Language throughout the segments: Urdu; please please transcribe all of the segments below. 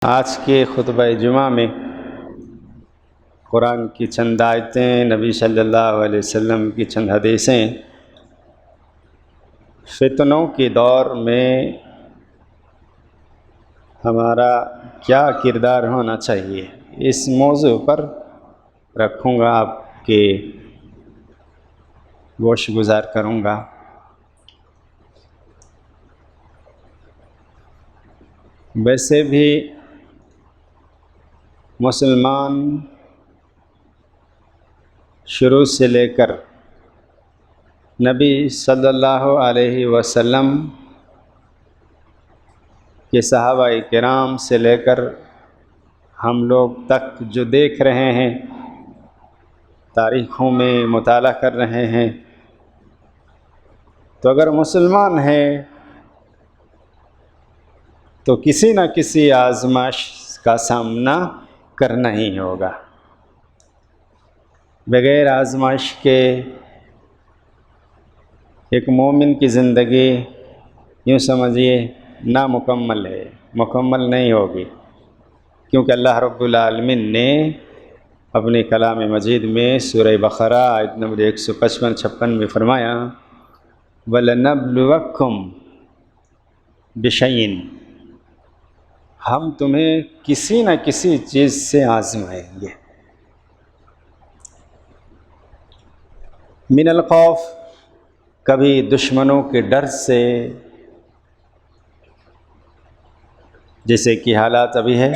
آج کے خطبہ جمعہ میں قرآن کی چند آیتیں، نبی صلی اللہ علیہ وسلم کی چند حدیثیں فتنوں کے دور میں ہمارا کیا کردار ہونا چاہیے، اس موضوع پر رکھوں گا، آپ کے گوش گزار کروں گا۔ ویسے بھی مسلمان شروع سے لے کر نبی صلی اللہ علیہ وسلم کے صحابہ کرام سے لے کر ہم لوگ تک جو دیکھ رہے ہیں، تاریخوں میں مطالعہ کر رہے ہیں، تو اگر مسلمان ہے تو کسی نہ کسی آزمائش کا سامنا کرنا ہی ہوگا۔ بغیر آزمائش کے ایک مومن کی زندگی یوں سمجھیے نامکمل ہے، مکمل نہیں ہوگی، کیونکہ اللہ رب العالمین نے اپنے کلام مجید میں سورہ بقرہ آیت نمبر 155-56 میں فرمایا وَلَنَبْلُوَكُمْ بِشَيْءٍ، ہم تمہیں کسی نہ کسی چیز سے آزمائیں گے۔ من الخوف، کبھی دشمنوں کے ڈر سے، جیسے کہ حالات ابھی ہے،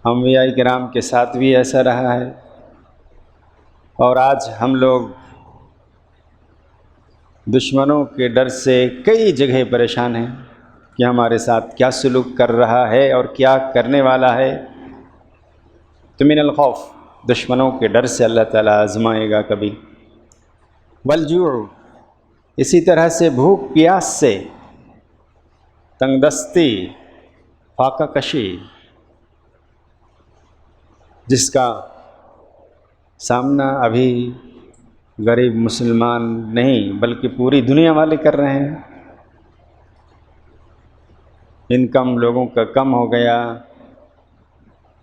انبیاء کرام کے ساتھ بھی ایسا رہا ہے، اور آج ہم لوگ دشمنوں کے ڈر سے کئی جگہ پریشان ہیں کہ ہمارے ساتھ کیا سلوک کر رہا ہے اور کیا کرنے والا ہے۔ تو من الخوف، دشمنوں کے ڈر سے اللہ تعالیٰ آزمائے گا کبھی۔ والجوع، اسی طرح سے بھوک پیاس سے، تنگ دستی، فاقہ کشی، جس کا سامنا ابھی غریب مسلمان نہیں بلکہ پوری دنیا والے کر رہے ہیں۔ انکم لوگوں کا کم ہو گیا،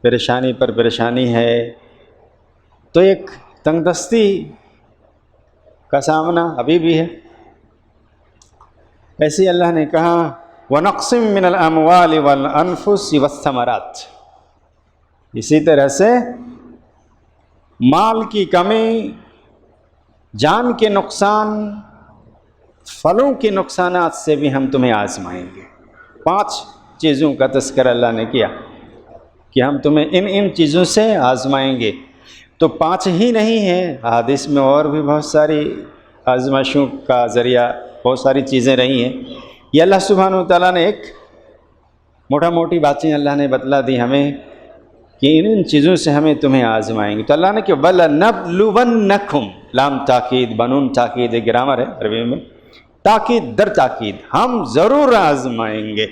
پریشانی پر پریشانی ہے، تو ایک تنگ دستی کا سامنا ابھی بھی ہے۔ ایسے ہی اللہ نے کہا وَنَقْسِم مِّنَ الْأَمْوَالِ وَالْأَنفُسِ وَالثَّمَرَاتِ، اسی طرح سے مال کی کمی، جان کے نقصان، پھلوں کے نقصانات سے بھی ہم تمہیں آزمائیں گے۔ 5 چیزوں کا تذکرہ اللہ نے کیا کہ ہم تمہیں ان چیزوں سے آزمائیں گے۔ تو 5 ہی نہیں ہیں، حدیث میں اور بھی بہت ساری آزمائشوں کا ذریعہ بہت ساری چیزیں رہی ہیں۔ یہ اللہ سبحانہ و تعالیٰ نے ایک موٹی باتیں اللہ نے بتلا دی ہمیں کہ ان چیزوں سے ہمیں تمہیں آزمائیں گے۔ تو اللہ نے کہ وَلَنَبْلُوَنَّكُمْ، لام تاکید، بنون تاکید، ایک گرامر ہے عربی میں، تاکید در تاکید، ہم ضرور آزمائیں گے۔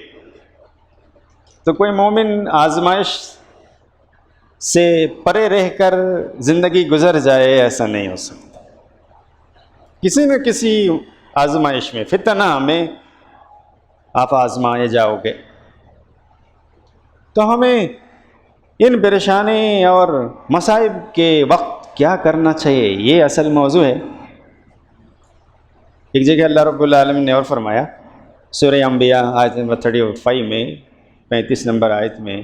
تو کوئی مومن آزمائش سے پرے رہ کر زندگی گزر جائے، ایسا نہیں ہو سکتا۔ کسی نہ کسی آزمائش میں، فتنہ میں آپ آزمائے جاؤ گے۔ تو ہمیں ان پریشانی اور مصائب کے وقت کیا کرنا چاہیے، یہ اصل موضوع ہے۔ ایک جگہ اللہ رب العالمین نے اور فرمایا سورہ انبیاء آیت نمبر 35 میں، 35 نمبر آیت میں،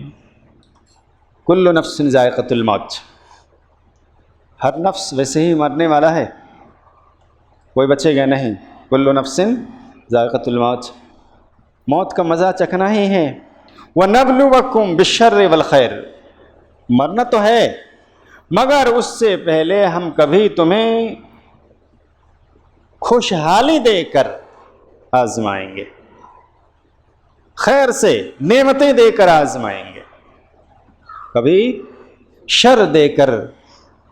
کل نفس ذائقۃ الموت، ہر نفس ویسے ہی مرنے والا ہے، کوئی بچے گا نہیں۔ کل نفس ذائقۃ الموت، موت کا مزہ چکھنا ہی ہے۔ وَنَبْلُوَكُمْ بِالشَّرِّ وَالْخَيْرِ، مرنا تو ہے مگر اس سے پہلے ہم کبھی تمہیں خوشحالی دے کر آزمائیں گے، خیر سے نعمتیں دے کر آزمائیں گے، کبھی شر دے کر،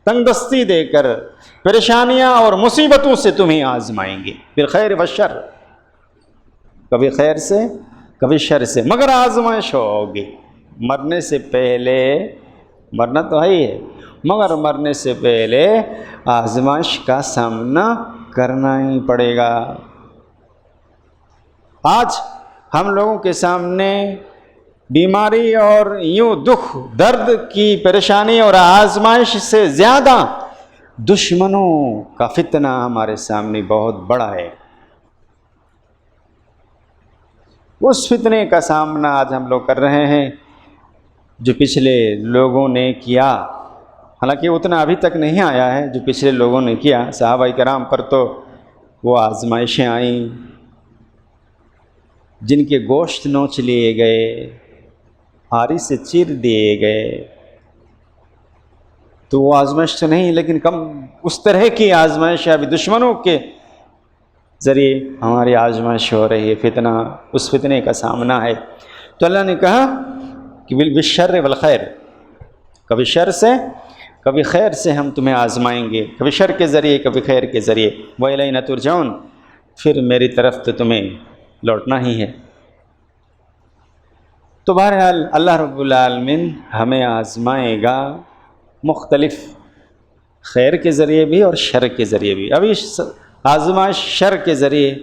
تنگ دستی دے کر، پریشانیاں اور مصیبتوں سے تمہیں آزمائیں گے، بالخیر والشر، کبھی خیر سے کبھی شر سے، مگر آزمائش ہوگی۔ مرنے سے پہلے، مرنا تو ہے ہی ہے مگر مرنے سے پہلے آزمائش کا سامنا کرنا ہی پڑے گا۔ آج ہم لوگوں کے سامنے بیماری اور یوں دکھ درد کی پریشانی اور آزمائش سے زیادہ دشمنوں کا فتنہ ہمارے سامنے بہت بڑا ہے۔ اس فتنے کا سامنا آج ہم لوگ کر رہے ہیں جو پچھلے لوگوں نے کیا، حالانکہ اتنا ابھی تک نہیں آیا ہے جو پچھلے لوگوں نے کیا۔ صحابہ کرام پر تو وہ آزمائشیں آئیں جن کے گوشت نوچ لیے گئے، آری سے چیر دیے گئے، تو وہ آزمائش تو نہیں، لیکن کم اس طرح کی آزمائش ابھی دشمنوں کے ذریعے ہماری آزمائش ہو رہی ہے، فتنہ، اس فتنے کا سامنا ہے۔ تو اللہ نے کہا کہ بالشر والخیر، کبھی شر سے کبھی خیر سے ہم تمہیں آزمائیں گے، کبھی شر کے ذریعے کبھی خیر کے ذریعے، وَإِلَيْنَا تُرْجَعُونَ، پھر میری طرف تو تمہیں لوٹنا ہی ہے۔ تو بہرحال اللہ رب العالمین ہمیں آزمائے گا مختلف، خیر کے ذریعے بھی اور شر کے ذریعے بھی۔ ابھی آزمائش شر کے ذریعے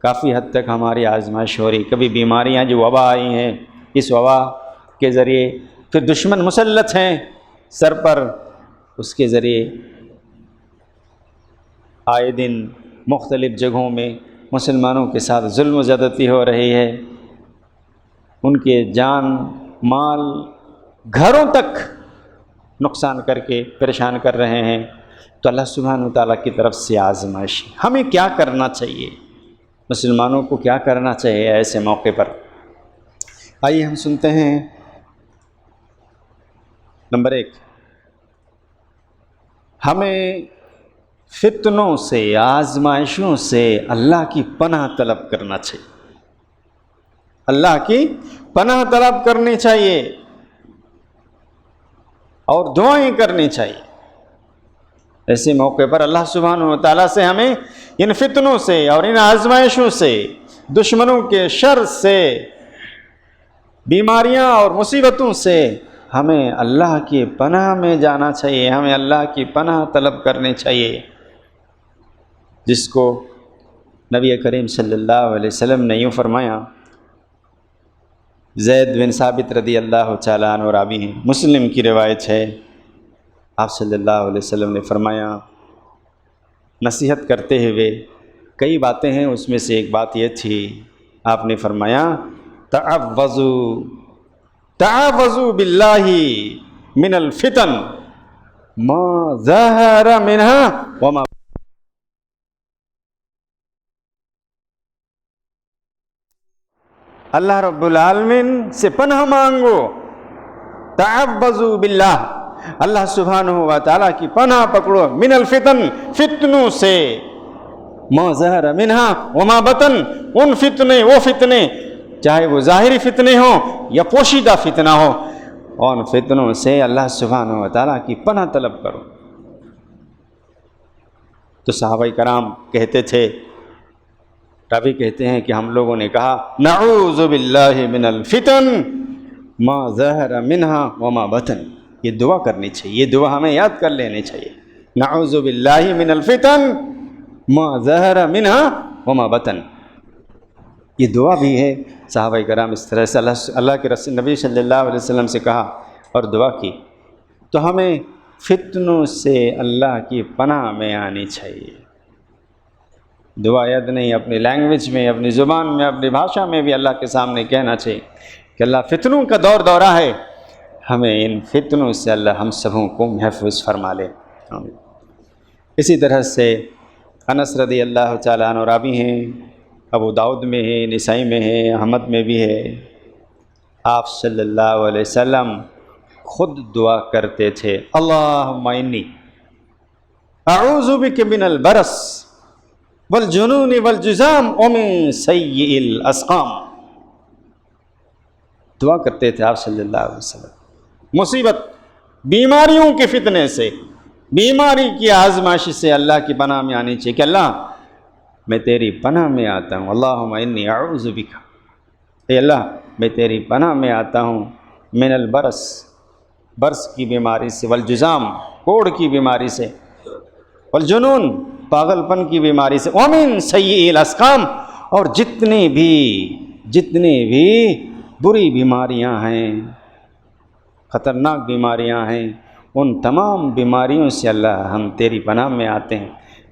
کافی حد تک ہماری آزمائش ہو رہی، کبھی بیماریاں جو وبا آئی ہیں اس وبا کے ذریعے، پھر دشمن مسلط ہیں سر پر، اس کے ذریعے آئے دن مختلف جگہوں میں مسلمانوں کے ساتھ ظلم و زیادتی ہو رہی ہے، ان کے جان مال گھروں تک نقصان کر کے پریشان کر رہے ہیں۔ تو اللہ سبحانہ وتعالیٰ کی طرف سے آزمائش، ہمیں کیا کرنا چاہیے، مسلمانوں کو کیا کرنا چاہیے ایسے موقع پر؟ آئیے ہم سنتے ہیں۔ نمبر 1، ہمیں فتنوں سے، آزمائشوں سے اللہ کی پناہ طلب کرنا چاہیے، اللہ کی پناہ طلب کرنی چاہیے اور دعائیں کرنی چاہیے۔ ایسے موقع پر اللہ سبحانہ وتعالیٰ سے ہمیں ان فتنوں سے اور ان آزمائشوں سے، دشمنوں کے شر سے، بیماریاں اور مصیبتوں سے ہمیں اللہ کی پناہ میں جانا چاہیے، ہمیں اللہ کی پناہ طلب کرنی چاہیے، جس کو نبی کریم صلی اللہ علیہ وسلم نے یوں فرمایا۔ زید بن ثابت رضی اللہ تعالیٰ عنہ راوی ہیں، مسلم کی روایت ہے، آپ صلی اللہ علیہ وسلم نے فرمایا، نصیحت کرتے ہوئے کئی باتیں ہیں، اس میں سے ایک بات یہ تھی، آپ نے فرمایا تعوذوا باللہ من الفتن ما ظہر منها وما، اللہ رب العالمین سے پناہ مانگو، تعوذوا باللہ، اللہ سبحانہ و تعالیٰ کی پناہ پکڑو، من الفتن، فتنوں سے، ما ظہر منها وما بطن، ان فتنے، وہ فتنے، چاہے وہ ظاہری فتنے ہوں یا پوشیدہ فتنہ ہو، ان فتنوں سے اللہ سبحانہ و تعالیٰ کی پناہ طلب کرو۔ تو صحابہ کرام کہتے تھے، راوی کہتے ہیں کہ ہم لوگوں نے کہا نعوذ باللہ من الفتن ما ظہر منها وما بطن، یہ دعا کرنی چاہیے، یہ دعا ہمیں یاد کر لینی چاہیے، نعوذ باللہ من الفتن ما ظہر منها وما بطن، یہ دعا بھی ہے۔ صحابہ کرام اس طرح سے اللہ کے رسول نبی صلی اللہ علیہ وسلم سے کہا اور دعا کی۔ تو ہمیں فتنوں سے اللہ کی پناہ میں آنی چاہیے، دعا یاد نہیں، اپنی لینگویج میں، اپنی زبان میں، اپنی بھاشا میں بھی اللہ کے سامنے کہنا چاہیے کہ اللہ فتنوں کا دور دورہ ہے، ہمیں ان فتنوں سے اللہ ہم سبوں کو محفوظ فرما لے۔ اسی طرح سے انس رضی اللہ تعالیٰ عنہ راوی ہیں، ابو داؤد میں ہے، نسائی میں ہے، احمد میں بھی ہے، آپ صلی اللہ علیہ وسلم خود دعا کرتے تھے، اللہم انی اعوذ بک من البرص والجنون والجذام ومن سیئ الاسقام، دعا کرتے تھے آپ صلی اللہ علیہ وسلم مصیبت، بیماریوں کے فتنے سے، بیماری کی آزمائش سے اللہ کی پناہ میں آنی چاہیے کہ اللہ میں تیری پناہ میں آتا ہوں، اللہم انی اعوذ بک، اے اللہ میں تیری پناہ میں آتا ہوں، من البرص، برص کی بیماری سے، والجذام، کوڑ کی بیماری سے، والجنون، پاگل پن کی بیماری سے، ومن سیئ الاسقام، اور جتنی بھی جتنی بھی بری بیماریاں ہیں، خطرناک بیماریاں ہیں، ان تمام بیماریوں سے اللہ ہم تیری پناہ میں آتے ہیں۔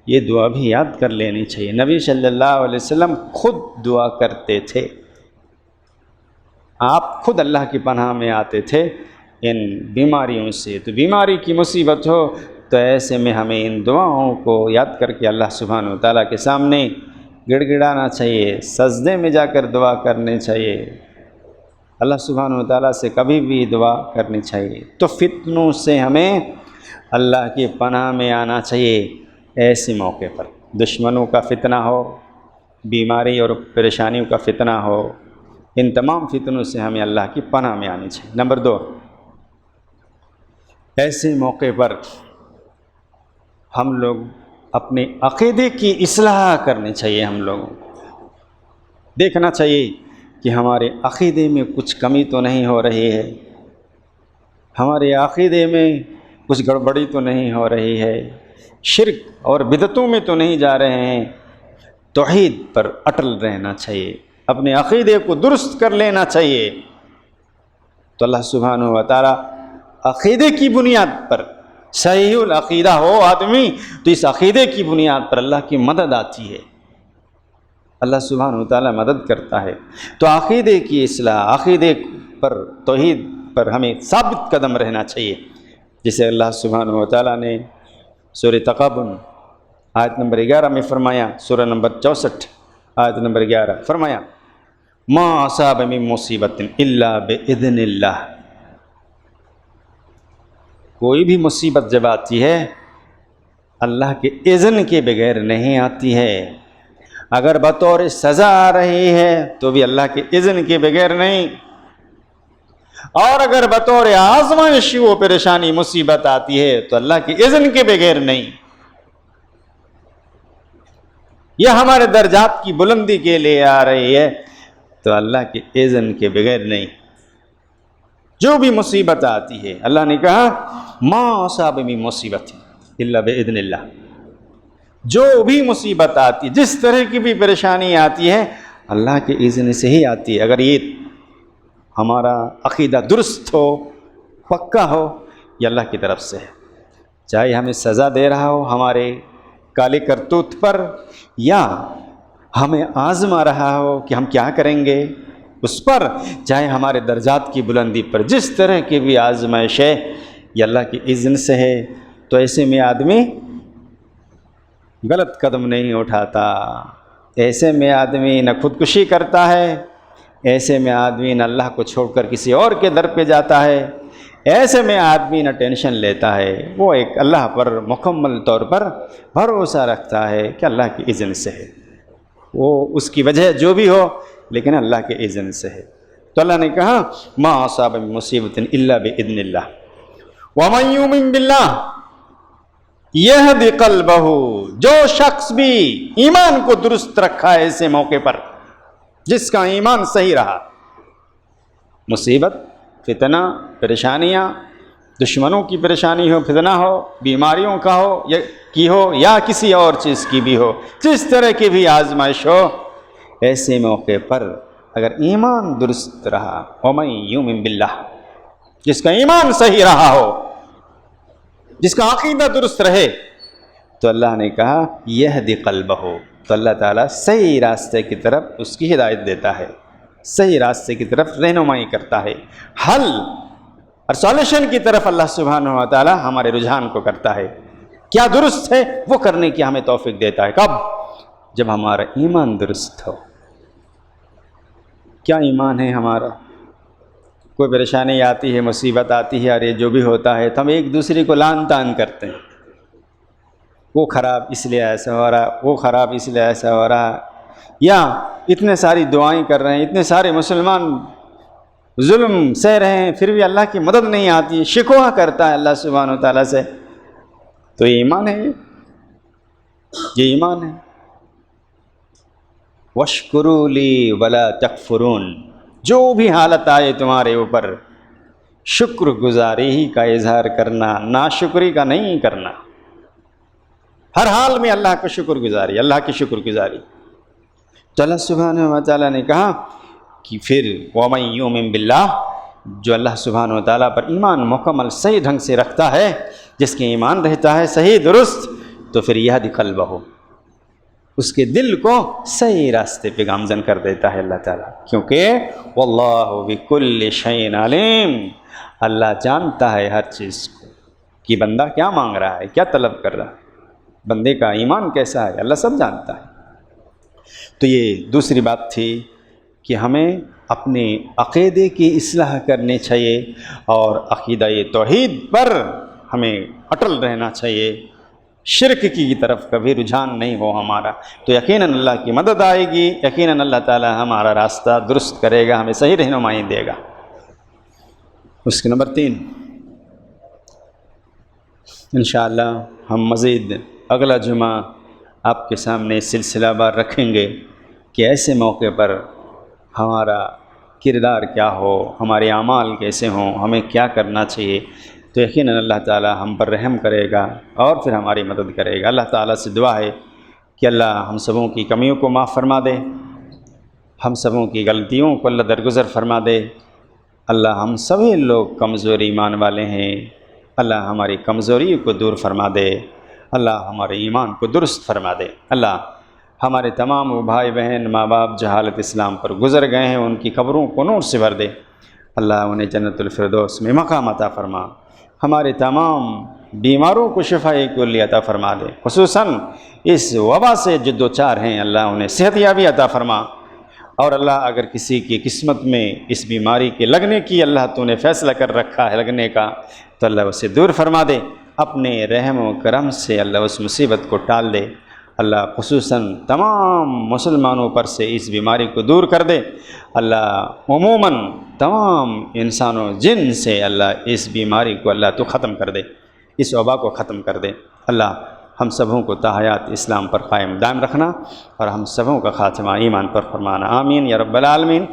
یہ دعا بھی یاد کر لینی چاہیے۔ نبی صلی اللہ علیہ وسلم خود دعا کرتے تھے، آپ خود اللہ کی پناہ میں آتے تھے ان بیماریوں سے۔ تو بیماری کی مصیبت ہو تو ایسے میں ہمیں ان دعاؤں کو یاد کر کے اللہ سبحانہ و تعالیٰ کے سامنے گڑ گڑانا چاہیے، سجدے میں جا کر دعا کرنی چاہیے، اللہ سبحانہ و تعالیٰ سے کبھی بھی دعا کرنی چاہیے۔ تو فتنوں سے ہمیں اللہ کی پناہ میں آنا چاہیے۔ ایسے موقع پر دشمنوں کا فتنہ ہو، بیماری اور پریشانیوں کا فتنہ ہو، ان تمام فتنوں سے ہمیں اللہ کی پناہ میں آنی چاہیے۔ نمبر 2، ایسے موقع پر ہم لوگ اپنے عقیدے کی اصلاح کرنی چاہیے۔ ہم لوگوں کو دیکھنا چاہیے کہ ہمارے عقیدے میں کچھ کمی تو نہیں ہو رہی ہے، ہمارے عقیدے میں کچھ گڑبڑی تو نہیں ہو رہی ہے، شرک اور بدعتوں میں تو نہیں جا رہے ہیں۔ توحید پر اٹل رہنا چاہیے، اپنے عقیدے کو درست کر لینا چاہیے۔ تو اللہ سبحانہ و تعالیٰ عقیدے کی بنیاد پر، صحیح العقیدہ ہو آدمی تو اس عقیدے کی بنیاد پر اللہ کی مدد آتی ہے، اللہ سبحانہ و تعالیٰ مدد کرتا ہے۔ تو عقیدے کی اصلاح، عقیدے پر، توحید پر ہمیں ثابت قدم رہنا چاہیے، جسے اللہ سبحانہ و تعالیٰ نے سورہ تغابن آیت نمبر 11 میں فرمایا، سورہ نمبر 64 آیت نمبر 11 فرمایا، ما اصاب من مصیبت الا باذن اللہ۔ کوئی بھی مصیبت جب آتی ہے اللہ کے اذن کے بغیر نہیں آتی ہے۔ اگر بطور سزا آ رہی ہے تو بھی اللہ کے اذن کے بغیر نہیں، اور اگر بطور آزمائش و پریشانی مصیبت آتی ہے تو اللہ کے اذن کے بغیر نہیں۔ یہ ہمارے درجات کی بلندی کے لیے آ رہی ہے تو اللہ کے اذن کے بغیر نہیں۔ جو بھی مصیبت آتی ہے اللہ نے کہا ما اصاب من مصیبت الا باذن اللہ، جو بھی مصیبت آتی ہے، جس طرح کی بھی پریشانی آتی ہے اللہ کے اذن سے ہی آتی ہے۔ اگر یہ ہمارا عقیدہ درست ہو، پکا ہو، یہ اللہ کی طرف سے ہے، چاہے ہمیں سزا دے رہا ہو ہمارے کالے کرتوت پر، یا ہمیں آزما رہا ہو کہ ہم کیا کریں گے اس پر، چاہے ہمارے درجات کی بلندی پر، جس طرح کی بھی آزمائش ہے یہ اللہ کے اذن سے ہے۔ تو ایسے میں آدمی غلط قدم نہیں اٹھاتا، ایسے میں آدمی نہ خودکشی کرتا ہے، ایسے میں آدمی نہ اللہ کو چھوڑ کر کسی اور کے در پہ جاتا ہے، ایسے میں آدمی نہ ٹینشن لیتا ہے، وہ ایک اللہ پر مکمل طور پر بھروسہ رکھتا ہے کہ اللہ کے اذن سے ہے، وہ اس کی وجہ جو بھی ہو لیکن اللہ کے اذن سے ہے۔ تو اللہ نے کہا ما اصاب من مصیبت الا باذن اللہ ومن یؤمن باللہ یہدی قلبہ، جو شخص بھی ایمان کو درست رکھا ہے ایسے موقع پر، جس کا ایمان صحیح رہا، مصیبت، فتنہ، پریشانیاں، دشمنوں کی پریشانی ہو، فتنہ ہو، بیماریوں کا ہو یا کسی اور چیز کی بھی ہو، جس طرح کی بھی آزمائش ہو، ایسے موقع پر اگر ایمان درست رہا، ومن یؤمن باللہ، جس کا ایمان صحیح رہا ہو، جس کا عقیدہ درست رہے، تو اللہ نے کہا یہدی قلبہ، تو اللہ تعالیٰ صحیح راستے کی طرف اس کی ہدایت دیتا ہے، صحیح راستے کی طرف رہنمائی کرتا ہے، حل اور سولوشن کی طرف اللہ سبحانہ و تعالیٰ ہمارے رجحان کو کرتا ہے۔ کیا درست ہے وہ کرنے کی ہمیں توفیق دیتا ہے، کب؟ جب ہمارا ایمان درست ہو۔ کیا ایمان ہے ہمارا؟ کوئی پریشانی آتی ہے، مصیبت آتی ہے، اور یہ جو بھی ہوتا ہے تو ہم ایک دوسرے کو لعن طعن کرتے ہیں، وہ خراب اس لیے ایسا ہو رہا، وہ خراب اس لیے ایسا ہو رہا، یا اتنے ساری دعائیں کر رہے ہیں، اتنے سارے مسلمان ظلم سہ رہے ہیں پھر بھی اللہ کی مدد نہیں آتی، شکوہ کرتا ہے اللہ سبحانہ و تعالیٰ سے۔ تو یہ ایمان ہے، یہ ایمان ہے۔ وَاشْكُرُوا لِي وَلَا تَكْفُرُونَ، جو بھی حالت آئے تمہارے اوپر، شکر گزاری ہی کا اظہار کرنا، ناشکری کا نہیں کرنا، ہر حال میں اللہ کا شکر گزاری، اللہ کی شکر گزاری۔ تو اللہ سبحانہ و تعالیٰ نے کہا کہ پھر وَمَن يُؤْمِن بِاللَّهِ، جو اللہ سبحانہ و تعالیٰ پر ایمان مکمل صحیح ڈھنگ سے رکھتا ہے، جس کے ایمان رہتا ہے صحیح درست، تو پھر یہدی قلبہ، اس کے دل کو صحیح راستے پہ گامزن کر دیتا ہے اللہ تعالیٰ، کیونکہ واللہ بکل شیء علیم، اللہ جانتا ہے ہر چیز کو کہ بندہ کیا مانگ رہا ہے، کیا طلب کر رہا ہے، بندے کا ایمان کیسا ہے، اللہ سب جانتا ہے۔ تو یہ دوسری بات تھی کہ ہمیں اپنے عقیدے کی اصلاح کرنی چاہیے اور عقیدہ توحید پر ہمیں اٹل رہنا چاہیے، شرک کی طرف کبھی رجحان نہیں ہو ہمارا، تو یقیناً اللہ کی مدد آئے گی، یقیناً اللہ تعالی ہمارا راستہ درست کرے گا، ہمیں صحیح رہنمائی دے گا۔ اس کے نمبر 3، انشاءاللہ ہم مزید اگلا جمعہ آپ کے سامنے سلسلہ بار رکھیں گے کہ ایسے موقع پر ہمارا کردار کیا ہو، ہمارے اعمال کیسے ہوں، ہمیں کیا کرنا چاہیے، تو یقیناً اللہ تعالی ہم پر رحم کرے گا اور پھر ہماری مدد کرے گا۔ اللہ تعالیٰ سے دعا ہے کہ اللہ ہم سبوں کی کمیوں کو معاف فرما دے، ہم سبوں کی غلطیوں کو اللہ درگزر فرما دے۔ اللہ ہم سبھی لوگ کمزور ایمان والے ہیں، اللہ ہماری کمزوری کو دور فرما دے، اللہ ہمارے ایمان کو درست فرما دے۔ اللہ ہمارے تمام بھائی بہن ماں باپ جہالت اسلام پر گزر گئے ہیں، ان کی قبروں کو نور سے بھر دے، اللہ انہیں جنت الفردوس میں مقام عطا فرما، ہمارے تمام بیماروں کو شفائے کلی عطا فرما دے، خصوصاً اس وبا سے جو دوچار ہیں اللہ انہیں صحت یابی عطا فرما، اور اللہ اگر کسی کی قسمت میں اس بیماری کے لگنے کی اللہ تو نے فیصلہ کر رکھا ہے لگنے کا، تو اللہ اسے دور فرما دے، اپنے رحم و کرم سے اللہ اس مصیبت کو ٹال دے، اللہ خصوصاً تمام مسلمانوں پر سے اس بیماری کو دور کر دے، اللہ عموماً تمام انسانوں جن سے اللہ اس بیماری کو اللہ تو ختم کر دے، اس وبا کو ختم کر دے۔ اللہ ہم سبوں کو تحیات اسلام پر قائم دائم رکھنا اور ہم سبوں کا خاتمہ ایمان پر فرمانا، آمین یا رب العالمین۔